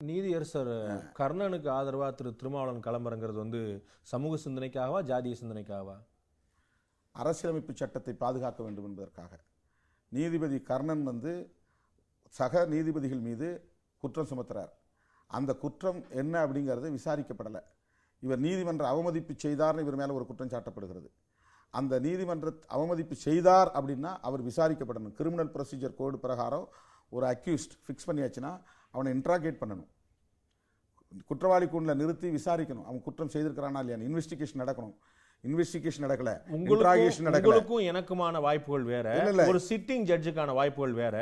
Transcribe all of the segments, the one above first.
நீதியரசர் கர்ணனுக்கு ஆதரவா திருமாவளவன் கிளம்புறங்கிறது வந்து சமூக சிந்தனைக்காகவா ஜாதிய சிந்தனைக்காகவா? அரசியலமைப்பு சட்டத்தை பாதுகாக்க வேண்டும் என்பதற்காக. நீதிபதி கர்ணன் வந்து சக நீதிபதிகள் மீது குற்றம் சுமத்துறார். அந்த குற்றம் என்ன அப்படிங்கிறது விசாரிக்கப்படலை. இவர் நீதிமன்ற அவமதிப்பு செய்தார்னு இவர் மேலே ஒரு குற்றம் சாட்டப்படுகிறது. அந்த நீதிமன்ற அவமதிப்பு செய்தார் அப்படின்னா அவர் விசாரிக்கப்படணும். கிரிமினல் ப்ரொசீஜர் கோடு பிரகாரம் ஒரு அக்யூஸ்ட் ஃபிக்ஸ் பண்ணியாச்சுன்னா அவனை இன்ட்ராகேட் பண்ணணும், குற்றவாளி கூண்டில் நிறுத்தி விசாரிக்கணும். அவன் குற்றம் செய்திருக்கிறானா இல்லையா, இன்வெஸ்டிகேஷன் நடக்கணும். இன்வெஸ்டிகேஷன் நடக்கல, இன்ட்ராகேஷன் நடக்கல. உங்களுக்கும் எனக்குமான வாய்ப்புகள் வேற, ஒரு சிட்டிங் ஜட்ஜுக்கான வாய்ப்புகள் வேற.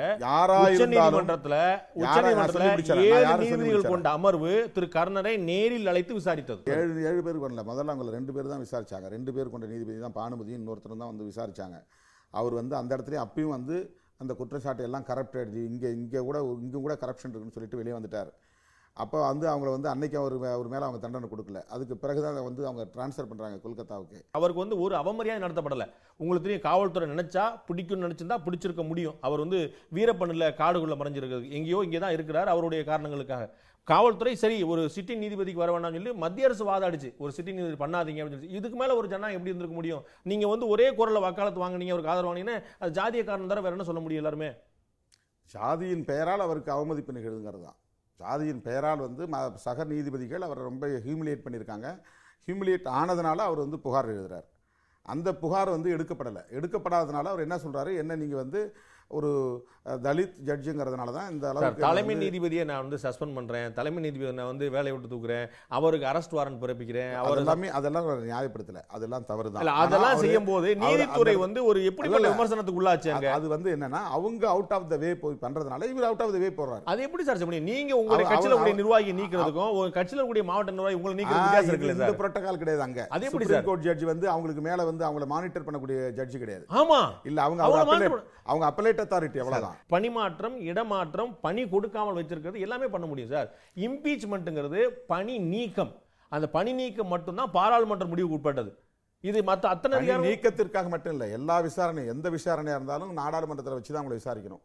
உச்சநீதிமன்றத்துல 7 நீதிபதிகள் கொண்ட அமர்வு திரு கர்ணனை நேரில் அழைத்து விசாரித்தது. 7 பேர் கொண்டல, முதல்ல அவங்க 2 பேர் தான் விசாரிச்சாங்க. 2 பேர் கொண்ட நீதிபதி தான் பானுமதி, இன்னொருத்தர் தான் வந்து விசாரிச்சாங்க. அவர் வந்து அந்த இடத்துல அப்பயும் வந்து அந்த குற்றச்சாட்டு எல்லாம் கரப்டட், இங்கே கூட கரப்ஷன் இருக்குன்னு சொல்லிட்டு வெளியே வந்துட்டார். அப்போ வந்து அவங்கள வந்து அன்னைக்கு அவர் மேலே அவங்க தண்டனை கொடுக்கல. அதுக்கு பிறகுதான் வந்து அவங்க டிரான்ஸ்ஃபர் பண்ணுறாங்க கொல்கத்தாவுக்கு. அவருக்கு வந்து ஒரு அவமரியாதை நடத்தப்படலை. உங்களுக்கு தெரியும், காவல்துறை நினைச்சா பிடிக்கும்னு நினைச்சிருந்தா பிடிச்சிருக்க முடியும். அவர் வந்து வீரப்பண்ணில் காடுக்குள்ள மறைஞ்சிருக்கிறது, எங்கேயோ இங்கே தான் இருக்கிறார் அவருடைய காரணங்களுக்காக. காவல்துறை சரி ஒரு சிட்டிங் நீதிபதிக்கு வர வேண்டாம்னு சொல்லி மத்திய அரசு வாதாடிச்சு, ஒரு சிட்டிங் நீதிபதி பண்ணாதீங்க அப்படின்னு சொல்லி. இதுக்கு மேலே ஒரு ஜனம் எப்படி இருந்திருக்க முடியும்? நீங்கள் வந்து ஒரே குரலை வக்காலத்து வாங்கினீங்க, அவருக்கு ஆதரவு வாங்கினீங்கன்னா அது ஜாதிய காரணம் தர வேற என்ன சொல்ல முடியும்? எல்லாருமே ஜாதியின் பெயரால் அவருக்கு அவமதிப்பு நிகழ்வுங்கிறது தான். ஜாதியின் பெயரால் வந்து சக நீதிபதிகள் அவரை ரொம்ப ஹியூமிலியேட் பண்ணியிருக்காங்க. ஹியூமிலியேட் ஆனதுனால அவர் வந்து புகார் எழுதுறார். அந்த புகார் வந்து எடுக்கப்படாததுனால அவர் என்ன சொல்றாரு, என்ன நீங்கள் வந்து ஒரு தலித் ஜட்ஜுங்கிறதுனால தான் இந்த அளவுக்கு தலைமை நீதிபதியை நான் வந்து சஸ்பெண்ட் பண்றேன், தலைமை நீதிபதியை நான் வந்து வேலையை விட்டு தூக்குறேன், அவருக்கு அரெஸ்ட் வாரண்ட் பிறப்பிக்கிறேன், அவர் அதெல்லாம் நியாயப்படுத்தல, அதெல்லாம் தவறு தான். அதெல்லாம் செய்யும் போது நீதித்துறை வந்து ஒரு எப்படிப்பட்ட விமர்சனத்துக்கு உள்ளாச்சாங்க. அது வந்து என்னன்னா அவங்க அவுட் ஆஃப் த வே போய் பண்றதுனால இவர் அவுட் ஆஃப் த வே போறாரு. அது எப்படி சார் முடியும்? நீங்க உங்களுடைய கட்சியில கூடிய நிர்வாகி நீக்கிறதுக்கும் ஒரு கட்சியில கூடிய மாவட்ட நிர்வாகி உங்களை நீக்கிறது வித்தியாசம் இருக்குல்ல சார்? இந்த புரோட்டோகால் கிடையாது அங்க. அது எப்படி சுப்ரீம் கோர்ட் ஜட்ஜ் வந்து அவங்களுக்கு மேல வந்து அவங்கள மானிட்டர் பண்ணக்கூடிய ஜட்ஜ் கிடையாது. ஆமா, இல்ல அவங்க அப்பலேட் அத்தாரிட்டி, அவ்வளவுதான். பணிமாற்றம், இடமாற்றம், பணி கொடுக்காமல் வச்சிருக்கிறது எல்லாமே பண்ண முடியும் சார். இம்பீச்மெண்ட்ங்கிறது பணி நீக்கம். அந்த பணி நீக்கம் மட்டும்தான் பாராளுமன்ற முடிவுக்கு உட்பட்டது. இது மற்ற அத்தனை நீக்கத்திற்காக மட்டும் இல்ல, எல்லா விசாரணை எந்த விசாரணையா இருந்தாலும் நாடாளுமன்றத்தில் வச்சுதான் அவங்களை விசாரிக்கணும்.